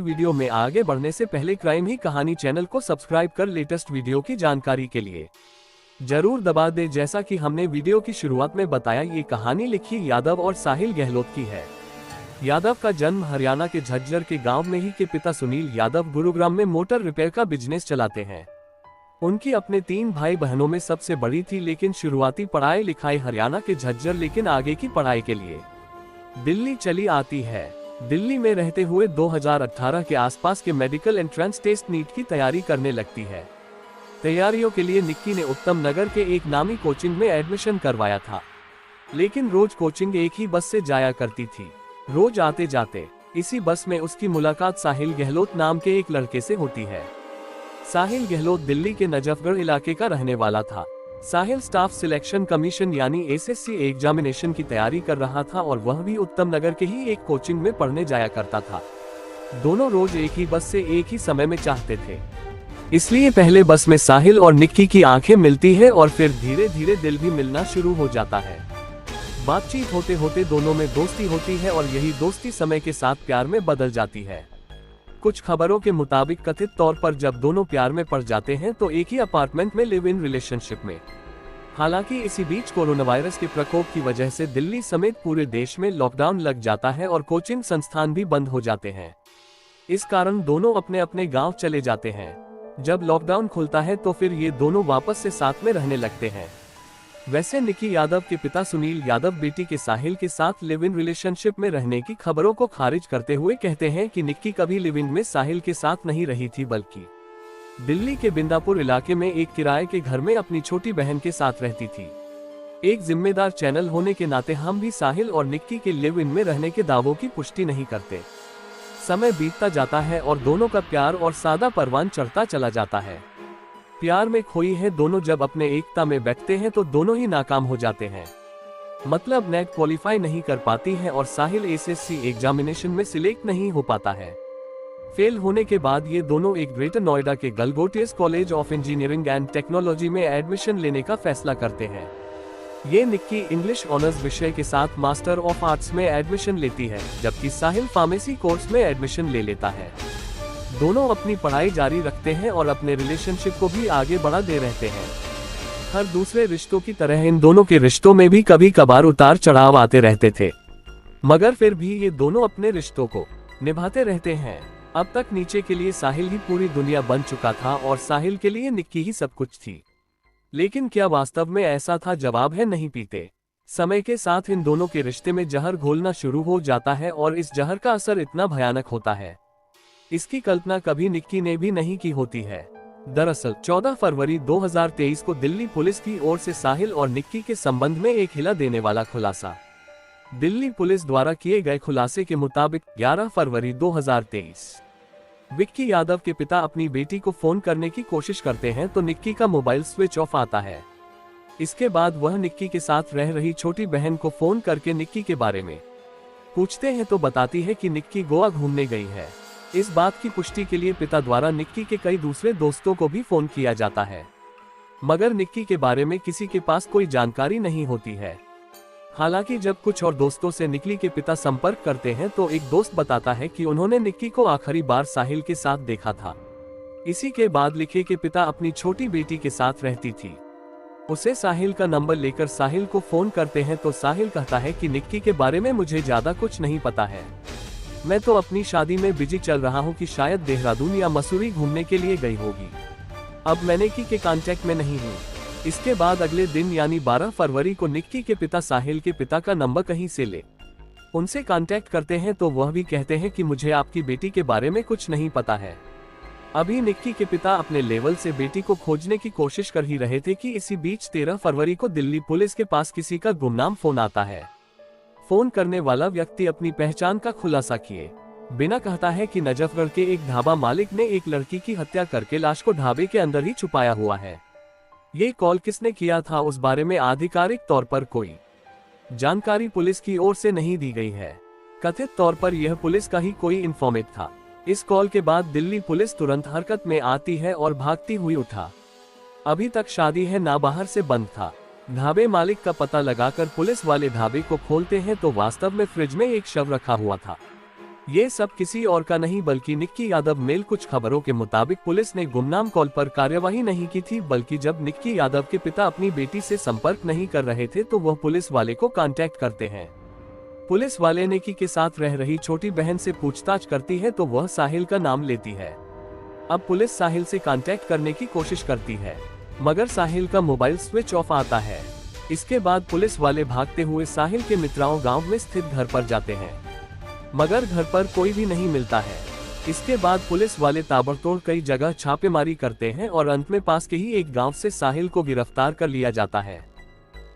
Video में आगे बढ़ने से पहले क्राइम ही कहानी चैनल को सब्सक्राइब कर लेटेस्ट वीडियो की जानकारी के लिए जरूर दबा दे। जैसा कि हमने वीडियो की शुरुआत में बताया, ये कहानी लिखी यादव और साहिल गहलोत की है। यादव का जन्म हरियाणा के झज्जर के गांव में ही के पिता सुनील यादव गुरुग्राम में मोटर रिपेयर का बिजनेस चलाते हैं। उनकी अपने 3 भाई बहनों में सबसे बड़ी थी, लेकिन शुरुआती पढ़ाई लिखाई हरियाणा के झज्जर, लेकिन आगे की पढ़ाई के लिए दिल्ली चली आती है। दिल्ली में रहते हुए 2018 के आसपास के मेडिकल एंट्रेंस टेस्ट नीट की तैयारी करने लगती है। तैयारियों के लिए निक्की ने उत्तम नगर के एक नामी कोचिंग में एडमिशन करवाया था, लेकिन रोज कोचिंग एक ही बस से जाया करती थी। रोज आते जाते इसी बस में उसकी मुलाकात साहिल गहलोत नाम के एक लड़के से होती है। साहिल गहलोत दिल्ली के नजफगढ़ इलाके का रहने वाला था। साहिल स्टाफ सिलेक्शन कमीशन यानी एसएससी एग्जामिनेशन की तैयारी कर रहा था और वह भी उत्तम नगर के ही एक कोचिंग में पढ़ने जाया करता था। दोनों रोज एक ही बस से एक ही समय में चाहते थे, इसलिए पहले बस में साहिल और निक्की की आंखें मिलती है और फिर धीरे धीरे दिल भी मिलना शुरू हो जाता है। बातचीत होते होते दोनों में दोस्ती होती है और यही दोस्ती समय के साथ प्यार में बदल जाती है। कुछ खबरों के मुताबिक कथित तौर पर जब दोनों प्यार में पड़ जाते हैं तो एक ही अपार्टमेंट में लिव इन रिलेशनशिप में। हालांकि इसी बीच कोरोना वायरस के प्रकोप की वजह से दिल्ली समेत पूरे देश में लॉकडाउन लग जाता है और कोचिंग संस्थान भी बंद हो जाते हैं। इस कारण दोनों अपने अपने गांव चले जाते हैं। जब लॉकडाउन खुलता है तो फिर ये दोनों वापस से साथ में रहने लगते हैं। वैसे निक्की यादव के पिता सुनील यादव बेटी के साहिल के साथ लिव इन रिलेशनशिप में रहने की खबरों को खारिज करते हुए कहते हैं कि निक्की कभी लिव इन में साहिल के साथ नहीं रही थी, बल्कि दिल्ली के बिंदापुर इलाके में एक किराए के घर में अपनी छोटी बहन के साथ रहती थी। एक जिम्मेदार चैनल होने के नाते हम भी साहिल और निक्की के लिव इन में रहने के दावों की पुष्टि नहीं करते। समय बीतता जाता है और दोनों का प्यार और सादा परवान चढ़ता चला जाता है। प्यार में खोई है दोनों जब अपने एकता में बैठते हैं तो दोनों ही नाकाम हो जाते हैं। मतलब नेट क्वालिफाई नहीं कर पाती है और साहिल एसएससी एग्जामिनेशन में सिलेक्ट नहीं हो पाता है। फेल होने के बाद ये दोनों एक ग्रेटर नोएडा के Galgotias college of engineering and technology में एडमिशन लेने का फैसला करते हैं। ये निक्की इंग्लिश ऑनर्स विषय के साथ मास्टर ऑफ आर्ट्स में एडमिशन लेती है, जबकि साहिल फार्मेसी कोर्स में एडमिशन ले लेता है। दोनों अपनी पढ़ाई जारी रखते हैं और अपने रिलेशनशिप को भी आगे बढ़ाते रहते हैं। हर दूसरे रिश्तों की तरह इन दोनों के रिश्तों में भी कभी कभार उतार चढ़ाव आते रहते थे, मगर फिर भी ये दोनों अपने रिश्तों को निभाते रहते हैं। अब तक नीचे के लिए साहिल ही पूरी दुनिया बन चुका था और साहिल के लिए निक्की ही सब कुछ थी। लेकिन क्या वास्तव में ऐसा था? जवाब है नहीं पीते। समय के साथ इन दोनों के रिश्ते में जहर घोलना शुरू हो जाता है और इस जहर का असर इतना भयानक होता है, इसकी कल्पना कभी निक्की ने भी नहीं की होती है। दरअसल 14 फरवरी 2023 को दिल्ली पुलिस की ओर से साहिल और निक्की के संबंध में एक हिला देने वाला खुलासा। दिल्ली पुलिस द्वारा किए गए खुलासे के मुताबिक 11 फरवरी 2023 विक्की यादव के पिता अपनी बेटी को फोन करने की कोशिश करते हैं तो निक्की का मोबाइल स्विच ऑफ आता है। इसके बाद वह निक्की के साथ रह रही छोटी बहन को फोन करके निक्की के बारे में पूछते हैं तो बताती है कि निक्की गोवा घूमने गई है। इस बात की पुष्टि के लिए पिता द्वारा निक्की के कई दूसरे दोस्तों को भी फोन किया जाता है, मगर निक्की के बारे में किसी के पास कोई जानकारी नहीं होती है। हालांकि जब कुछ और दोस्तों से निक्की के पिता संपर्क करते हैं तो एक दोस्त बताता है कि उन्होंने निक्की को आखिरी बार साहिल के साथ देखा था। इसी के बाद लिखे के पिता अपनी छोटी बेटी के साथ रहती थी। उसे साहिल का नंबर लेकर साहिल को फोन करते हैं तो साहिल कहता है कि निक्की के बारे में मुझे ज्यादा कुछ नहीं पता है, मैं तो अपनी शादी में बिजी चल रहा हूँ कि शायद देहरादून या मसूरी घूमने के लिए गई होगी। अब मैं निक्की के कांटेक्ट में नहीं हूँ। इसके बाद अगले दिन यानी 12 फरवरी को निक्की के पिता साहिल के पिता का नंबर कहीं से ले उनसे कांटेक्ट करते हैं तो वह भी कहते हैं कि मुझे आपकी बेटी के बारे में कुछ नहीं पता है। अभी निक्की के पिता अपने लेवल से बेटी को खोजने की कोशिश कर ही रहे थे कि इसी बीच 13 फरवरी को दिल्ली पुलिस के पास किसी का गुमनाम फोन आता है। फोन करने वाला व्यक्ति अपनी पहचान का खुलासा किए बिना कहता है कि नजफगढ़ के एक ढाबा मालिक ने एक लड़की की हत्या करके लाश को ढाबे के अंदर ही छुपाया हुआ है। ये कॉल किसने किया था उस बारे में आधिकारिक तौर पर कोई जानकारी पुलिस की ओर से नहीं दी गई है। कथित तौर पर यह पुलिस का ही कोई इन्फॉर्मेट था। इस कॉल के बाद दिल्ली पुलिस तुरंत हरकत में आती है और भागती हुई उठा। अभी तक शादी है ना बाहर से बंद था। ढाबे मालिक का पता लगाकर पुलिस वाले ढाबे को खोलते हैं तो वास्तव में फ्रिज में एक शव रखा हुआ था। ये सब किसी और का नहीं बल्कि निक्की यादव मेल। कुछ खबरों के मुताबिक पुलिस ने गुमनाम कॉल पर कार्यवाही नहीं की थी, बल्कि जब निक्की यादव के पिता अपनी बेटी से संपर्क नहीं कर रहे थे तो वह पुलिस वाले को कांटेक्ट करते हैं। पुलिस वाले निक्की के साथ रह रही छोटी बहन से पूछताछ करती है तो वह साहिल का नाम लेती है। अब पुलिस साहिल से कांटेक्ट करने की कोशिश करती है, मगर साहिल का मोबाइल स्विच ऑफ आता है। इसके बाद पुलिस वाले भागते हुए साहिल के मित्राओं गांव में स्थित घर पर जाते हैं, मगर घर पर कोई भी नहीं मिलता है। इसके बाद पुलिस वाले ताबड़तोड़ कई जगह छापेमारी करते हैं और अंत में पास के ही एक गांव से साहिल को गिरफ्तार कर लिया जाता है।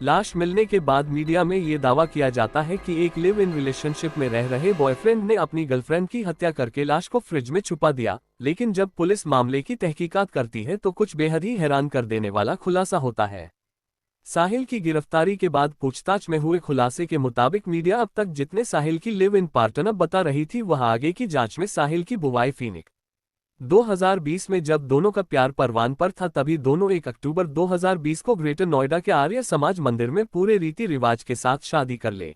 लाश मिलने के बाद मीडिया में ये दावा किया जाता है कि एक लिव इन रिलेशनशिप में रह रहे बॉयफ्रेंड ने अपनी गर्लफ्रेंड की हत्या करके लाश को फ्रिज में छुपा दिया। लेकिन जब पुलिस मामले की तहकीकात करती है तो कुछ बेहद ही हैरान कर देने वाला खुलासा होता है। साहिल की गिरफ्तारी के बाद पूछताछ में हुए खुलासे के मुताबिक मीडिया अब तक जितने साहिल की लिव इन पार्टनर बता रही थी वह आगे की जांच में साहिल की बुआई फीनिक 2020 में जब दोनों का प्यार परवान पर था, तभी दोनों 1 अक्टूबर 2020 को ग्रेटर नोएडा के आर्य समाज मंदिर में पूरे रीति रिवाज के साथ शादी कर ले।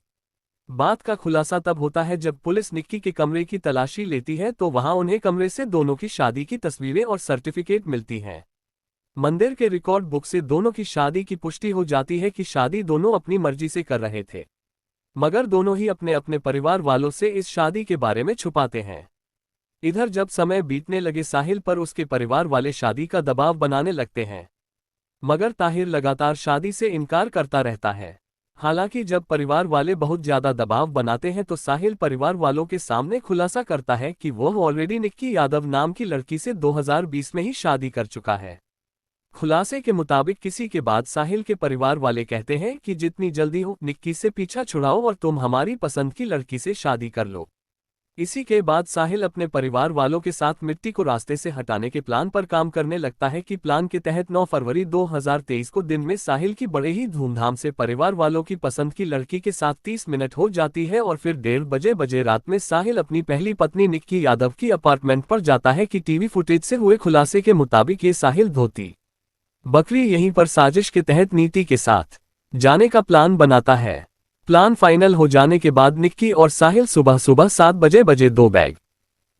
बात का खुलासा तब होता है जब पुलिस निक्की के कमरे की तलाशी लेती है तो वहां उन्हें कमरे से दोनों की शादी की तस्वीरें और सर्टिफिकेट मिलती हैं। मंदिर के रिकॉर्ड बुक से दोनों की शादी की पुष्टि हो जाती है कि शादी दोनों अपनी मर्जी से कर रहे थे, मगर दोनों ही अपने अपने परिवार वालों से इस शादी के बारे में छुपाते हैं। इधर जब समय बीतने लगे साहिल पर उसके परिवार वाले शादी का दबाव बनाने लगते हैं, मगर ताहिर लगातार शादी से इनकार करता रहता है। हालांकि जब परिवार वाले बहुत ज्यादा दबाव बनाते हैं तो साहिल परिवार वालों के सामने खुलासा करता है कि वह ऑलरेडी निक्की यादव नाम की लड़की से 2020 में ही शादी कर चुका है। खुलासे के मुताबिक किसी के बाद साहिल के परिवार वाले कहते हैं कि जितनी जल्दी हो निक्की से पीछा छुड़ाओ और तुम हमारी पसंद की लड़की से शादी कर लो। इसी के बाद साहिल अपने परिवार वालों के साथ मिट्टी को रास्ते से हटाने के प्लान पर काम करने लगता है कि प्लान के तहत 9 फरवरी 2023 को दिन में साहिल की बड़े ही धूमधाम से परिवार वालों की पसंद की लड़की के साथ 30 मिनट हो जाती है और फिर 1:30 बजे रात में साहिल अपनी पहली पत्नी निक्की यादव की अपार्टमेंट पर जाता है कि टीवी फुटेज से हुए खुलासे के मुताबिक ये साहिल धोती बकरी यहीं पर साजिश के तहत नीति के साथ जाने का प्लान बनाता है। प्लान फाइनल हो जाने के बाद निक्की और साहिल सुबह 7 बजे 2 बैग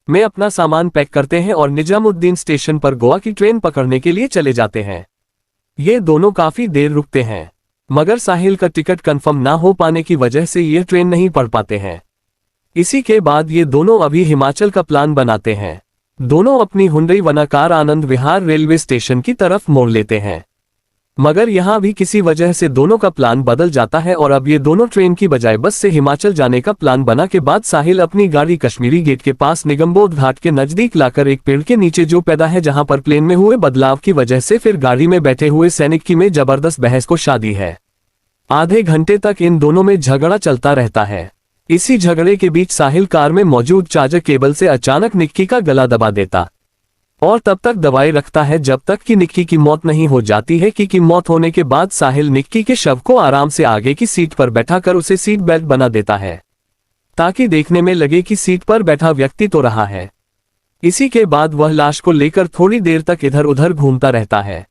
में अपना सामान पैक करते हैं और निजामुद्दीन स्टेशन पर गोवा की ट्रेन पकड़ने के लिए चले जाते हैं। ये दोनों काफी देर रुकते हैं, मगर साहिल का टिकट कंफर्म ना हो पाने की वजह से ये ट्रेन नहीं पढ़ पाते हैं। इसी के बाद ये दोनों अभी हिमाचल का प्लान बनाते हैं। दोनों अपनी हुंडई वना car Anand Vihar railway station की तरफ मोड़ लेते हैं, मगर यहां भी किसी वजह से दोनों का प्लान बदल जाता है और अब ये दोनों ट्रेन की बजाय बस से हिमाचल जाने का प्लान बना के बाद साहिल अपनी गाड़ी कश्मीरी गेट के पास निगमबोध घाट के नजदीक लाकर एक पेड़ के नीचे जो पैदा है जहां पर प्लेन में हुए बदलाव की वजह से फिर गाड़ी में बैठे हुए सैनिक की में जबरदस्त बहस को शादी है। आधे घंटे तक इन दोनों में झगड़ा चलता रहता है। इसी झगड़े के बीच साहिल कार में मौजूद चार्जर केबल से अचानक निक्की का गला दबा देता और तब तक दबाए रखता है जब तक कि निक्की की मौत नहीं हो जाती है। की मौत होने के बाद साहिल निक्की के शव को आराम से आगे की सीट पर बैठाकर उसे सीट बेल्ट बना देता है ताकि देखने में लगे कि सीट पर बैठा व्यक्ति तो रहा है। इसी के बाद वह लाश को लेकर थोड़ी देर तक इधर उधर घूमता रहता है।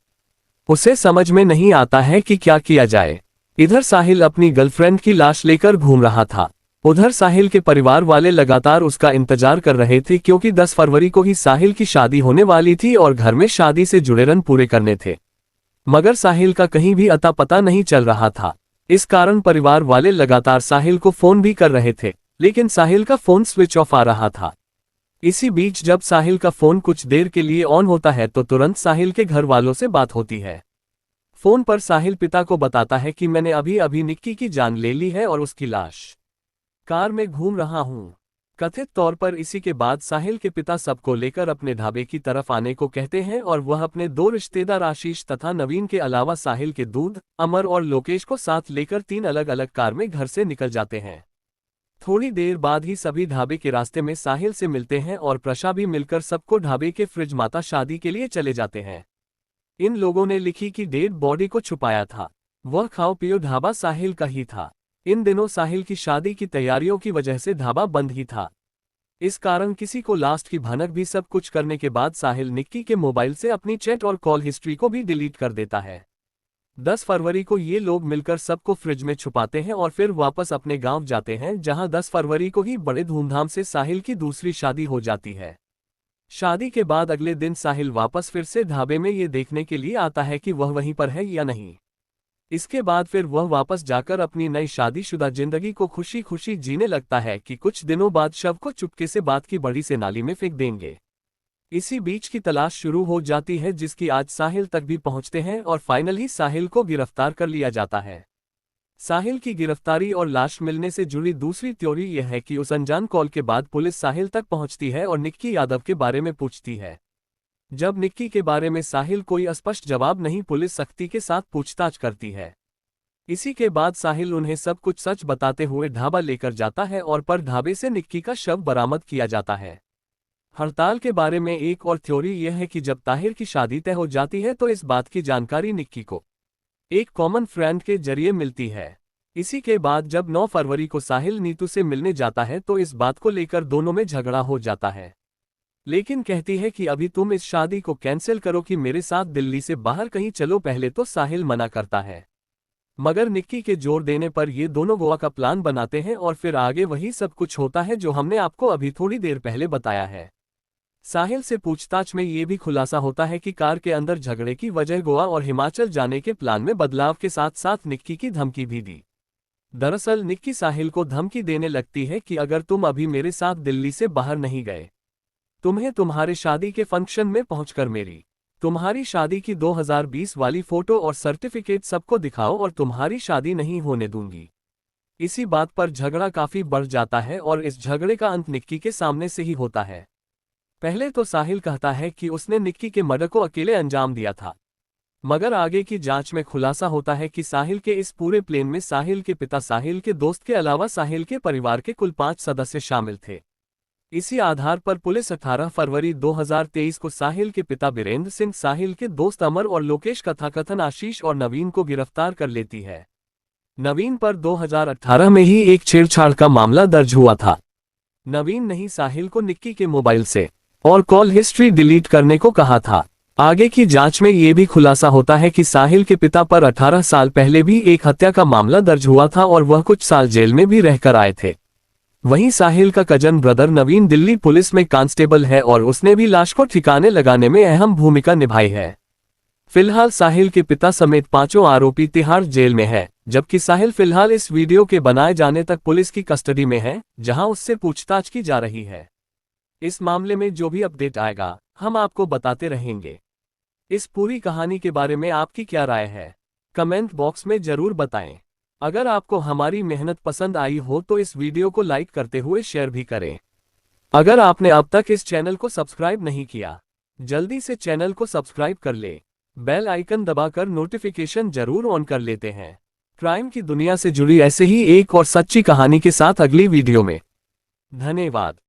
उसे समझ में नहीं आता है कि क्या किया जाए। इधर साहिल अपनी गर्लफ्रेंड की लाश लेकर घूम रहा था, उधर साहिल के परिवार वाले लगातार उसका इंतजार कर रहे थे क्योंकि 10 फरवरी को ही साहिल की शादी होने वाली थी और घर में शादी से जुड़े रन पूरे करने थे, मगर साहिल का कहीं भी अता पता नहीं चल रहा था। इस कारण परिवार वाले लगातार साहिल को फोन भी कर रहे थे, लेकिन साहिल का फोन स्विच ऑफ आ रहा था। इसी बीच जब साहिल का फोन कुछ देर के लिए ऑन होता है तो तुरंत साहिल के घर वालों से बात होती है। फोन पर साहिल पिता को बताता है कि मैंने अभी अभी निक्की की जान ले ली है और उसकी लाश कार में घूम रहा हूं। कथित तौर पर इसी के बाद साहिल के पिता सबको लेकर अपने ढाबे की तरफ आने को कहते हैं और वह अपने 2 रिश्तेदार आशीष तथा नवीन के अलावा साहिल के दूध, अमर और लोकेश को साथ लेकर 3 अलग अलग कार में घर से निकल जाते हैं। थोड़ी देर बाद ही सभी ढाबे के रास्ते में साहिल से मिलते हैं और प्रशा भी मिलकर सबको ढाबे के फ्रिज माता शादी के लिए चले जाते हैं। इन लोगों ने लिखी की डेड बॉडी को छुपाया था। वह खाओ पियो ढाबा साहिल का ही था। इन दिनों साहिल की शादी की तैयारियों की वजह से ढाबा बंद ही था। इस कारण किसी को लास्ट की भनक भी सब कुछ करने के बाद साहिल निक्की के मोबाइल से अपनी चैट और कॉल हिस्ट्री को भी डिलीट कर देता है। 10 फरवरी को ये लोग मिलकर सबको फ्रिज में छुपाते हैं और फिर वापस अपने गांव जाते हैं, जहां 10 फरवरी को ही बड़े धूमधाम से साहिल की दूसरी शादी हो जाती है। शादी के बाद अगले दिन साहिल वापस फिर से ढाबे में ये देखने के लिए आता है कि वह वहीं पर है या नहीं। इसके बाद फिर वह वापस जाकर अपनी नई शादीशुदा जिंदगी को खुशी खुशी जीने लगता है कि कुछ दिनों बाद शव को चुपके से बात की बड़ी से नाली में फेंक देंगे। इसी बीच की तलाश शुरू हो जाती है, जिसकी आज साहिल तक भी पहुंचते हैं और फाइनली साहिल को गिरफ्तार कर लिया जाता है। साहिल की गिरफ्तारी और लाश मिलने से जुड़ी दूसरी थ्योरी यह है कि उस अनजान कॉल के बाद पुलिस साहिल तक पहुंचती है और निक्की यादव के बारे में पूछती है। जब निक्की के बारे में साहिल कोई स्पष्ट जवाब नहीं, पुलिस सख्ती के साथ पूछताछ करती है। इसी के बाद साहिल उन्हें सब कुछ सच बताते हुए ढाबा लेकर जाता है और पर ढाबे से निक्की का शव बरामद किया जाता है। हड़ताल के बारे में एक और थ्योरी यह है कि जब ताहिर की शादी तय हो जाती है तो इस बात की जानकारी निक्की को एक कॉमन फ्रेंड के जरिए मिलती है। इसी के बाद जब 9 फरवरी को साहिल नीतू से मिलने जाता है तो इस बात को लेकर दोनों में झगड़ा हो जाता है, लेकिन कहती है कि अभी तुम इस शादी को कैंसिल करो कि मेरे साथ दिल्ली से बाहर कहीं चलो। पहले तो साहिल मना करता है, मगर निक्की के जोर देने पर ये दोनों गोवा का प्लान बनाते हैं और फिर आगे वही सब कुछ होता है जो हमने आपको अभी थोड़ी देर पहले बताया है। साहिल से पूछताछ में ये भी खुलासा होता है कि कार के अंदर झगड़े की वजह गोवा और हिमाचल जाने के प्लान में बदलाव के साथ साथ निक्की की धमकी भी दी। दरअसल निक्की साहिल को धमकी देने लगती है कि अगर तुम अभी मेरे साथ दिल्ली से बाहर नहीं गए, तुम्हें तुम्हारे शादी के फंक्शन में पहुंचकर तुम्हारी शादी की 2020 वाली फोटो और सर्टिफिकेट सबको दिखाओ और तुम्हारी शादी नहीं होने दूंगी। इसी बात पर झगड़ा काफी बढ़ जाता है और इस झगड़े का अंत निक्की के सामने से ही होता है। पहले तो साहिल कहता है कि उसने निक्की के मर्डर को अकेले अंजाम दिया था, मगर आगे की जांच में खुलासा होता है कि साहिल के इस पूरे प्लान में साहिल के पिता, साहिल के दोस्त के अलावा साहिल के परिवार के कुल 5 सदस्य शामिल थे। इसी आधार पर पुलिस 18 फरवरी 2023 को साहिल के पिता बीरेंद्र सिंह, साहिल के दोस्त अमर और लोकेश, कथाकथन आशीष और नवीन को गिरफ्तार कर लेती है। नवीन पर 2018 में ही एक छेड़छाड़ का मामला दर्ज हुआ था। नवीन ने ही साहिल को निक्की के मोबाइल से और कॉल हिस्ट्री डिलीट करने को कहा था। आगे की जांच में ये भी खुलासा होता है कि साहिल के पिता पर 18 साल पहले भी एक हत्या का मामला दर्ज हुआ था और वह कुछ साल जेल में भी रहकर आए थे। वहीं साहिल का कजन ब्रदर नवीन दिल्ली पुलिस में कांस्टेबल है और उसने भी लाश को ठिकाने लगाने में अहम भूमिका निभाई है। फिलहाल साहिल के पिता समेत 5 आरोपी तिहाड़ जेल में है, जबकि साहिल फिलहाल इस वीडियो के बनाए जाने तक पुलिस की कस्टडी में है, जहां उससे पूछताछ की जा रही है। इस मामले में जो भी अपडेट आएगा हम आपको बताते रहेंगे। इस पूरी कहानी के बारे में आपकी क्या राय है, कमेंट बॉक्स में जरूर बताएं। अगर आपको हमारी मेहनत पसंद आई हो तो इस वीडियो को लाइक करते हुए शेयर भी करें। अगर आपने अब तक इस चैनल को सब्सक्राइब नहीं किया, जल्दी से चैनल को सब्सक्राइब कर ले, बेल आइकन दबाकर नोटिफिकेशन जरूर ऑन कर लेते हैं। क्राइम की दुनिया से जुड़ी ऐसे ही एक और सच्ची कहानी के साथ अगली वीडियो में। धन्यवाद।